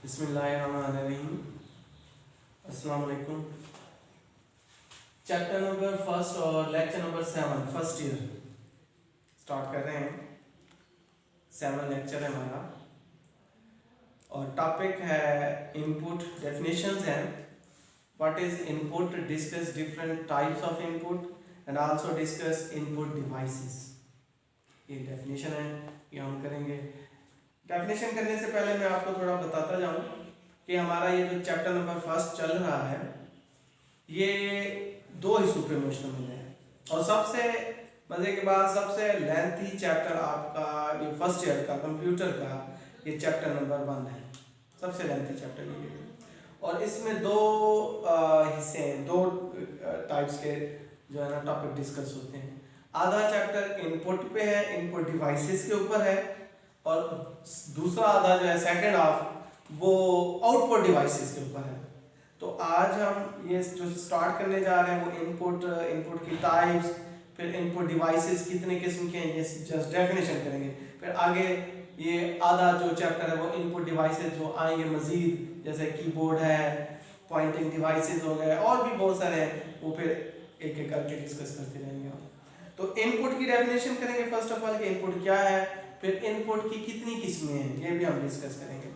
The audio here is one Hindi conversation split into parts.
बिस्मिल्लाहिर्रहमानिर्रहीम। अस्सलाम वालेकुम। चैप्टर नंबर फर्स्ट और lecture number 7 first year start कर रहे हैं। 7 लेक्चर है हमारा और टॉपिक है इनपुट। डेफिनेशंस हैं what is input, discuss different types of input and also discuss input devices. ये डेफिनेशन है, ये हम करेंगे। डेफिनेशन करने से पहले मैं आपको थोड़ा बताता जाऊं कि हमारा ये जो चैप्टर नंबर फर्स्ट चल रहा है ये 2 हिस्सों पे मुश्तमिल है और सबसे मज़े की बात सबसे लेंथी चैप्टर आपका ये फर्स्ट ईयर का कंप्यूटर का ये चैप्टर नंबर 1 है। सबसे लेंथी चैप्टर ये है और इसमें 2 हिस्से हैं, 2 टाइप्स के जो है ना टॉपिक डिस्कस होते हैं। आधा चैप्टर इनपुट पे है, इनपुट डिवाइसेस के ऊपर है और दूसरा आधा जो है सेकंड हाफ वो आउटपुट डिवाइसेस के ऊपर है। तो आज हम ये जो स्टार्ट करने जा रहे हैं वो इनपुट की टाइप्स, फिर इनपुट डिवाइसेस कितने किस्म के हैं ये जस्ट डेफिनेशन करेंगे। फिर आगे ये आधा जो चैप्टर है वो इनपुट डिवाइसेस जो आएंगे मजीद, जैसे कीबोर्ड है, पॉइंटिंग डिवाइसेस हो गए और भी बहुत सारे हैं, वो फिर एक एक करके डिस्कस करते रहेंगे। तो इनपुट की डेफिनेशन करेंगे फर्स्ट ऑफ ऑल कि इनपुट क्या है, फिर इनपुट की कितनी किस्में हैं ये भी हम डिस्कस करेंगे।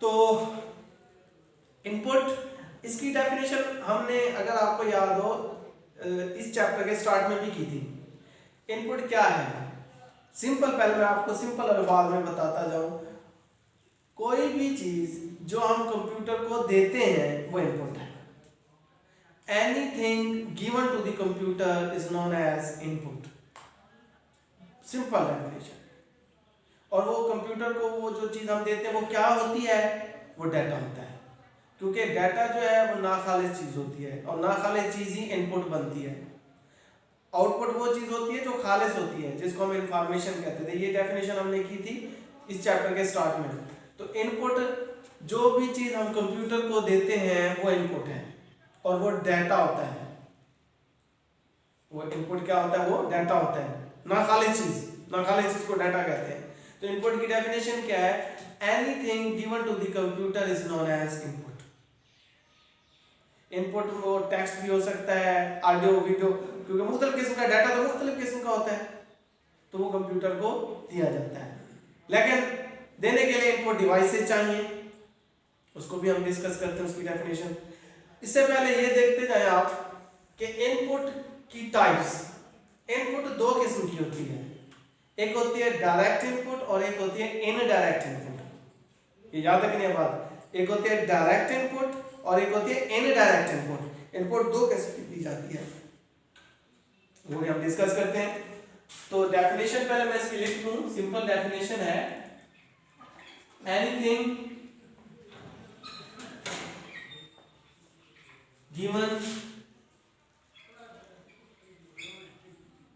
तो इनपुट इसकी डेफिनेशन हमने अगर आपको याद हो इस चैप्टर के स्टार्ट में भी की थी। इनपुट क्या है सिंपल, पहले मैं आपको सिंपल अल्फाज में बताता जाऊं। कोई भी चीज जो हम कंप्यूटर को देते हैं वो इनपुट है। Anything given to the computer is known as input. Simple definition. और वो कंप्यूटर को वो जो चीज़ हम देते हैं वो क्या होती है, वो डाटा होता है, क्योंकि डाटा जो है वो नाखालिस चीज़ होती है और नाखालिस चीज़ ही इनपुट बनती है। आउटपुट वो चीज़ होती है जो खालिस होती है, जिसको हम इंफॉर्मेशन कहते थे। ये डेफिनेशन हमने की थी इस चैप्टर के स्टार्ट में। तो इनपुट जो भी चीज़ हम कंप्यूटर को देते हैं वो इनपुट है और वो डाटा होता है। वो इनपुट क्या होता है, वो डाटा होता है, नाखालिस चीज़ को डाटा कहते हैं। तो इनपुट की डेफिनेशन क्या है, anything given to the computer is known as input. Input वो टेक्स्ट भी हो सकता है, ऑडियो, वीडियो, क्योंकि मुख्तलिफ किस्म का डाटा तो मुख्तलिफ किस्म का होता है, तो वो कंप्यूटर को दिया जाता है। लेकिन देने के लिए इनपुट डिवाइसेस चाहिए, उसको भी हम डिस्कस करते हैं उसकी डेफिनेशन। इससे पहले ये देखते जाए आप कि इनपुट की टाइप्स। इनपुट 2 किस्म की होती है, एक होती है डायरेक्ट इनपुट और एक होती है इनडायरेक्ट इनपुट। ये याद रखनी है बात, एक होती है डायरेक्ट इनपुट और एक होती है इनडायरेक्ट इनपुट। इनपुट 2 किस्म की दी जाती है, वो भी हम डिस्कस करते हैं। तो डेफिनेशन पहले मैं इसकी लिख लूं। सिंपल डेफिनेशन है, anything given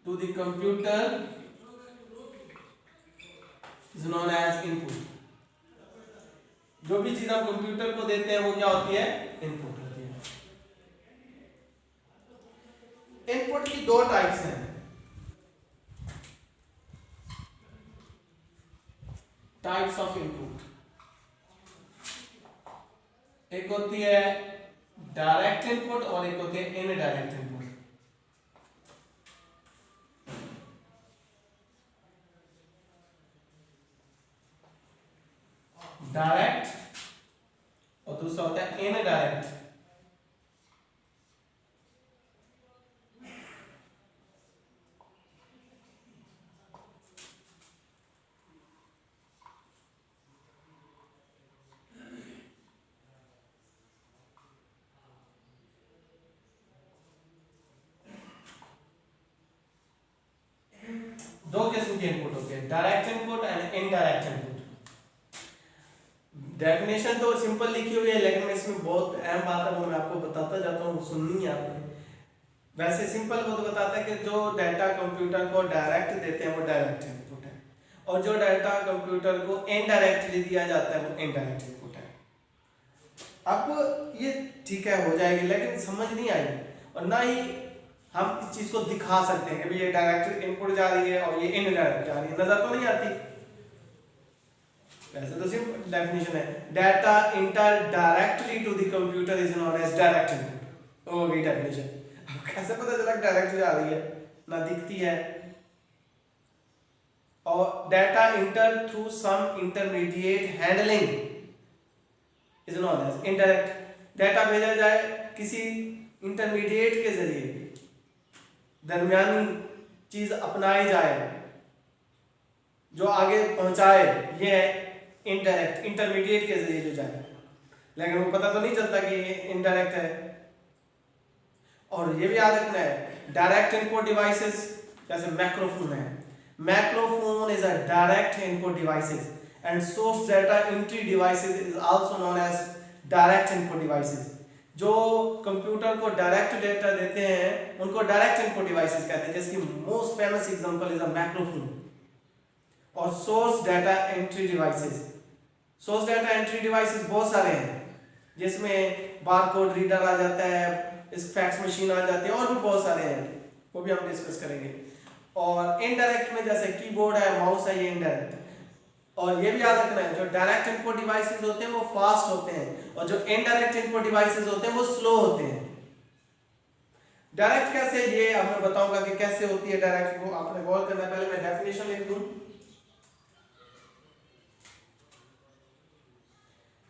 to the computer is known as input। जो भी चीज हम कंप्यूटर को देते हैं वो क्या होती है, इनपुट होती है। इनपुट की 2 टाइप्स हैं। टाइप्स ऑफ इनपुट, एक होती है डायरेक्ट इनपुट और एक होती है इनडायरेक्ट इनपुट। डायरेक्ट और दूसरा होता है इनडायरेक्ट। दो किस्म के इनपुट होते हैं, direct input and indirect input. Definition तो सिंपल लिखी हुई है, लेकिन मैं इसमें बहुत अहम बात है वो मैं आपको बताता जाता हूँ, सुननी है आपने। वैसे सिंपल वो तो बताता है कि जो डाटा कंप्यूटर को डायरेक्ट देते हैं वो डायरेक्ट इनपुट है और जो डाटा कंप्यूटर को इनडायरेक्टली दिया जाता है वो इनडायरेक्ट इनपुट है। अब ये ठीक है हो जाएगी, लेकिन समझ नहीं आई और ना ही हम इस चीज को दिखा सकते हैं कि भाई ये डायरेक्ट इनपुट जा रही है और ये इनडायरेक्ट जा रही है, नजर तो नहीं आती। वैसे तो सिर्फ डेफिनेशन है, data enter directly to the computer is known as direct input. हो गई डेफिनेशन। अब कैसे पता चला डायरेक्ट जा रही है, ना दिखती है। और data enter through some intermediate handling is known as indirect. Data भेजा जाए किसी इंटरमीडिएट के जरिए, दरमियानी चीज अपनाई जाए जो आगे पहुंचाए, ये इनडायरेक्ट, इंटरमीडिएट के जरिए जो जाए, लेकिन वो पता तो नहीं चलता कि ये इनडायरेक्ट है। और ये भी याद रखना है, डायरेक्ट इनपुट डिवाइसेस जैसे मैक्रोफोन है, microphone is a direct input devices and source data entry devices is also known as direct input devices. जो कंप्यूटर को डायरेक्ट डेटा देते हैं उनको डायरेक्ट इनपुट डिवाइसेस कहते हैं, जिसकी most famous example is a microphone. और source data entry devices, source data entry devices बहुत सारे हैं, जिसमें बारकोड रीडर आ जाता है, इस फैक्स मशीन आ जाती है, और भी बहुत सारे हैं, वो भी हम डिस्कस करेंगे। और इनडायरेक्ट में जैसे कीबोर्ड है, माउस है, ये इनडायरेक्ट। और ये भी याद रखना है, जो डायरेक्ट इनपुट डिवाइसेस होते हैं वो फास्ट होते हैं, और जो इनडायरेक्ट इनपुट डिवाइसेस होते हैं वो स्लो होते हैं। डायरेक्ट कैसे, ये अब मैं बताऊंगा कि कैसे होती है डायरेक्ट, वो आपने गौर करना। पहले मैं डेफिनेशन लिख दूं।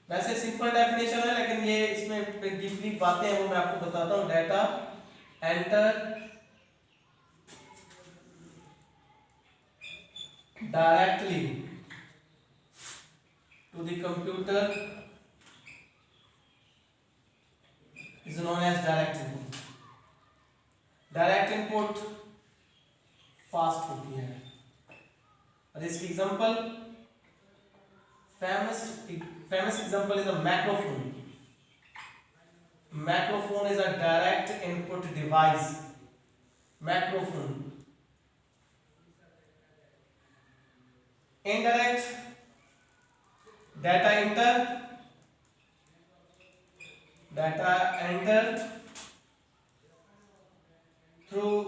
वैसे सिंपल डेफिनेशन है, लेकिन ये इसमें डीपली बातें हैं वो मैं आपको बताता हूं। Data enter directly to the computer is known as direct input. Direct input fast होती है, और इसकी example famous example is a microphone. Microphone is a direct input device. Microphone indirect data enter through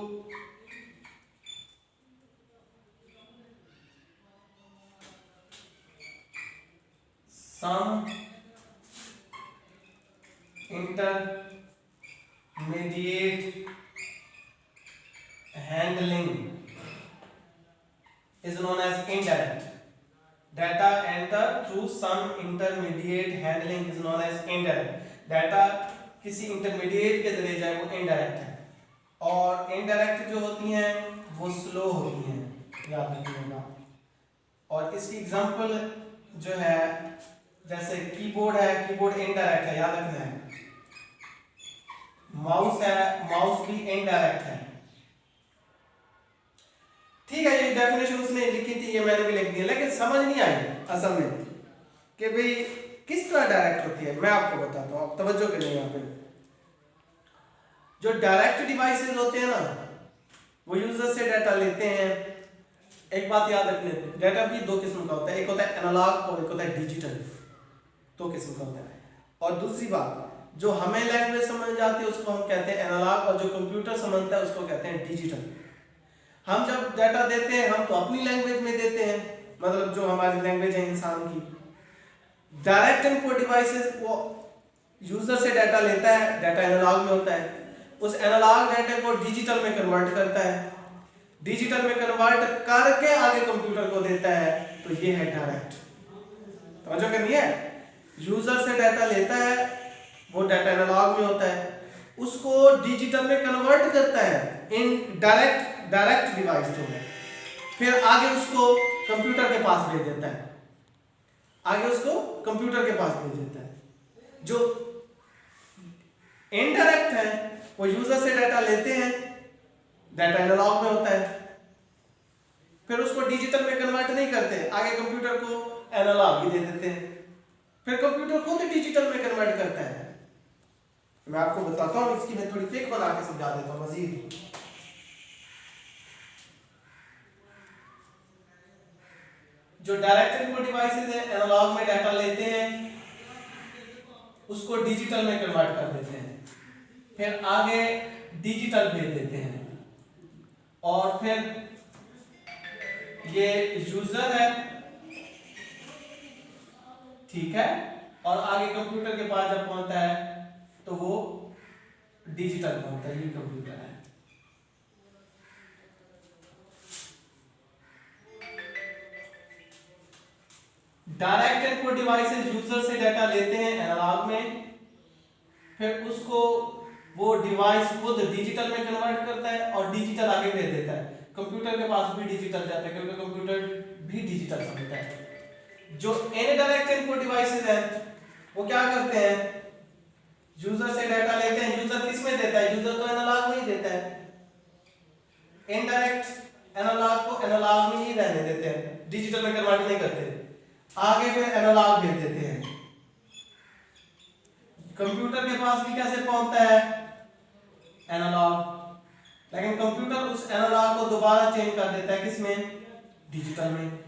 some intermediate handling is known as indirect. Data enter through some intermediate handling is known as indirect. Data किसी इंटरमीडिएट के जरिए जाए वो इनडायरेक्ट है, और इनडायरेक्ट जो होती हैं वो स्लो होती हैं, याद रखिएगा। और इसकी एग्जांपल जो है, जैसे कीबोर्ड है, कीबोर्ड इनडायरेक्ट है, याद रखना है। माउस है, माउस भी इनडायरेक्ट है। ठीक है, ये डेफिनेशन उसने लिखी थी, ये मैंने भी लिख दी, लेकिन समझ नहीं आई असल में कि भाई किस तरह डायरेक्ट होती है। मैं आपको बताता हूँ, आप तवज्जो करें यहाँ पे। जो डायरेक्ट डिवाइसेस होते हैं ना, वो यूजर से डाटा लेते हैं। एक बात याद रखनी है, डाटा भी दो किस्म का होता है, एक होता है एनालॉग और एक होता है डिजिटल, दो किस्म का होता है। और दूसरी बात, जो हमें लैंग्वेज समझ जाती है उसको हम कहते हैं एनालॉग, और जो कंप्यूटर समझता है उसको कहते हैं डिजिटल। हम जब डाटा देते हैं हम तो अपनी लैंग्वेज में देते हैं, मतलब जो हमारी लैंग्वेज है इंसान की। डायरेक्ट इनपुट डिवाइसेस वो यूजर से डाटा लेता है, डाटा एनालॉग में होता है, उस एनालॉग डाटा को डिजिटल में कन्वर्ट करता है, डिजिटल में कन्वर्ट करके आगे कंप्यूटर को देता है, तो ये है डायरेक्ट। समझो करनी है, यूजर से डाटा लेता है, वो डाटा एनालॉग में होता है, उसको डिजिटल में कन्वर्ट करता है इन डायरेक्ट डिवाइस जो है, फिर आगे उसको कंप्यूटर के पास भेज देता है, आगे उसको कंप्यूटर के पास भेज देता है। जो इनडायरेक्ट है वो यूजर से डाटा लेते हैं, डाटा एनालॉग में होता है, फिर उसको डिजिटल में कन्वर्ट नहीं करते, आगे कंप्यूटर को एनालॉग ही दे देते हैं, फिर कंप्यूटर खुद डिजिटल में कन्वर्ट करता है। मैं आपको बताता हूं, इसकी मैं थोड़ी फिक बना के समझा देता हूं मजीद। जो डायरेक्ट इनपुट डिवाइसेस है, एनालॉग में डाटा लेते हैं, उसको डिजिटल में कन्वर्ट कर देते हैं, फिर आगे डिजिटल भेज देते हैं, और फिर ये यूजर है ठीक है, और आगे कंप्यूटर के पास जब पहुंचता है तो वो डिजिटल पहुंचता है, ये कंप्यूटर है। डायरेक्ट इनपुट डिवाइसेस यूजर से डाटा लेते हैं एनालॉग में, फिर उसको वो डिवाइस खुद डिजिटल में कन्वर्ट करता है और डिजिटल आगे भेज देता है। कंप्यूटर के पास भी डिजिटल जाता है क्योंकि कंप्यूटर भी डिजिटल समझता है। जो इनडायरेक्ट इनपुट डिवाइसेस हैं वो क्या करते हैं, यूजर से डाटा लेते हैं। यूजर किस में देता है, यूजर तो एनालॉग में ही देता है। इनडायरेक्ट एनालॉग को एनालॉग में ही रहने देते हैं, डिजिटल में कन्वर्ट नहीं करते, आगे फिर एनालॉग भेज देते हैं। कंप्यूटर के पास भी कैसे पहुंचता है, एनालॉग, लेकिन कंप्यूटर उस एनालॉग को दोबारा चेंज कर देता है किसमें, डिजिटल में।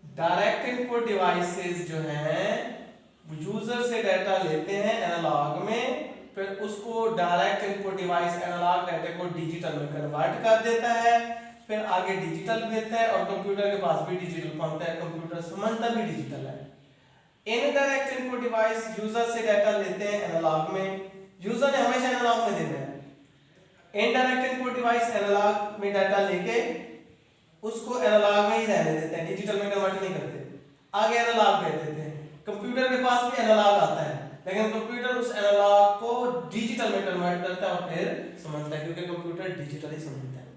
डायरेक्ट इनपुट डिवाइसेस जो हैं यूजर से डाटा लेते हैं एनालॉग में, फिर उसको direct input device analogue data को डिजिटल में कन्वर्ट कर देता है, फिर आगे डिजिटल भेजता है और कंप्यूटर के पास भी डिजिटल पहुंचता है, कंप्यूटर समझता भी डिजिटल है। इनडायरेक्ट इनपुट डिवाइस यूजर से डाटा लेते हैं एनालॉग में, यूजर ने हमेशा एनालॉग में देना है। इनडायरेक्ट इनपुट डिवाइस एनालॉग में डाटा लेके उसको एनालॉग में ही रहने देते हैं, डिजिटल में कन्वर्ट नहीं करते, आगे एनालॉग भेज देते हैं। कंप्यूटर के पास भी एनालॉग आता है लेकिन कंप्यूटर उस एनालॉग को डिजिटल में कन्वर्ट करता है और फिर समझता है क्योंकि कंप्यूटर डिजिटल ही समझता है।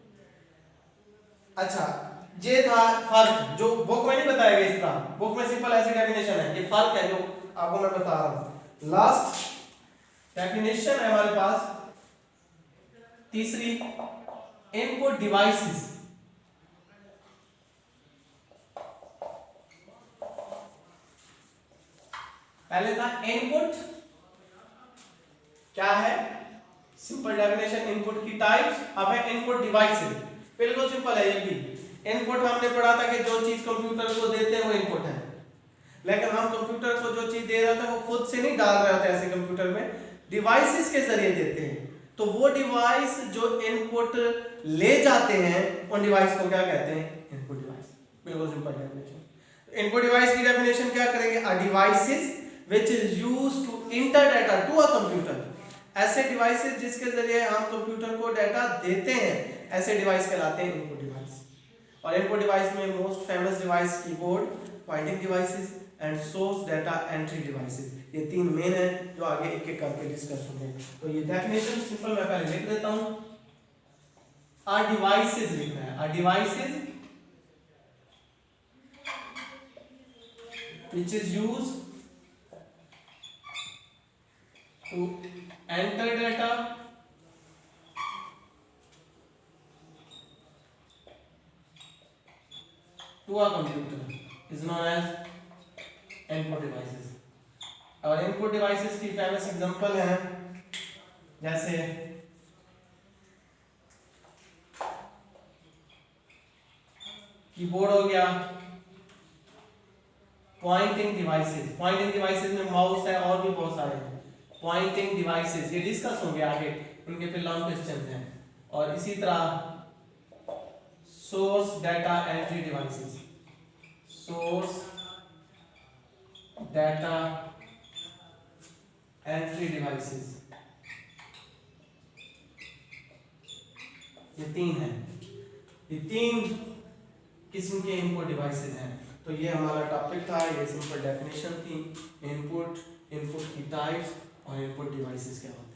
अच्छा, ये था फर्क जो बुक में नहीं बताया गया, इसका बुक में सिंपल ऐसी डेफिनेशन है, ये फर्क है जो आपको मैं बता रहा हूं। लास्ट डेफिनेशन है हमारे पास तीसरी, इनपुट डिवाइसेस। पहले था इनपुट क्या है, सिंपल डेफिनेशन इनपुट की टाइप्स। अब है इनपुट डिवाइसेस, बिल्कुल सिंपल है ये भी। इनपुट हमने पढ़ा था कि जो चीज कंप्यूटर को देते हैं वो इनपुट है, लेकिन हम कंप्यूटर को जो चीज दे रहे होते हैं वो खुद से नहीं डाल रहे होते ऐसे कंप्यूटर में, डिवाइसेस के जरिए देते हैं। तो वो डिवाइस जो इनपुट ले जाते हैं उन डिवाइस को क्या कहते हैं, इनपुट डिवाइस। बिल्कुल सिंपल डेफिनेशन। इनपुट डिवाइस की डेफिनेशन क्या करेंगे, अ devices which is used to enter data to a computer। ऐसे डिवाइसेस जिसके जरिए हम कंप्यूटर को डाटा देते हैं, ऐसे डिवाइस कहलाते हैं इनपुट डिवाइस। और इनपुट डिवाइस में most famous device keyboard, pointing devices and source data entry devices, ये तीन मेन है जो आगे एक एक करके डिस्कस होंगे। तो ये डेफिनेशन सिंपल मैं पहले लिख देता हूं। आ डिवाइसेस लिखना है, आ devices which is used to enter data to a computer is known as input devices। और इनपुट डिवाइसेस की फेमस एग्जांपल है जैसे कीबोर्ड हो गया, पॉइंटिंग डिवाइसेस, पॉइंटिंग डिवाइसेस में माउस है और भी बहुत सारे हैं। पॉइंटिंग डिवाइसेस ये डिस्कस होंगे आगे, इनके पे लॉन्ग क्वेश्चन हैं। और इसी तरह source data entry devices, source data entry devices, ये तीन हैं, ये तीन किस्म के इनपुट डिवाइसेस हैं। तो ये हमारा टॉपिक था, ये सिंपल डेफिनेशन थी, इनपुट, इनपुट की टाइप्स और इनपुट डिवाइसेस क्या होते हैं।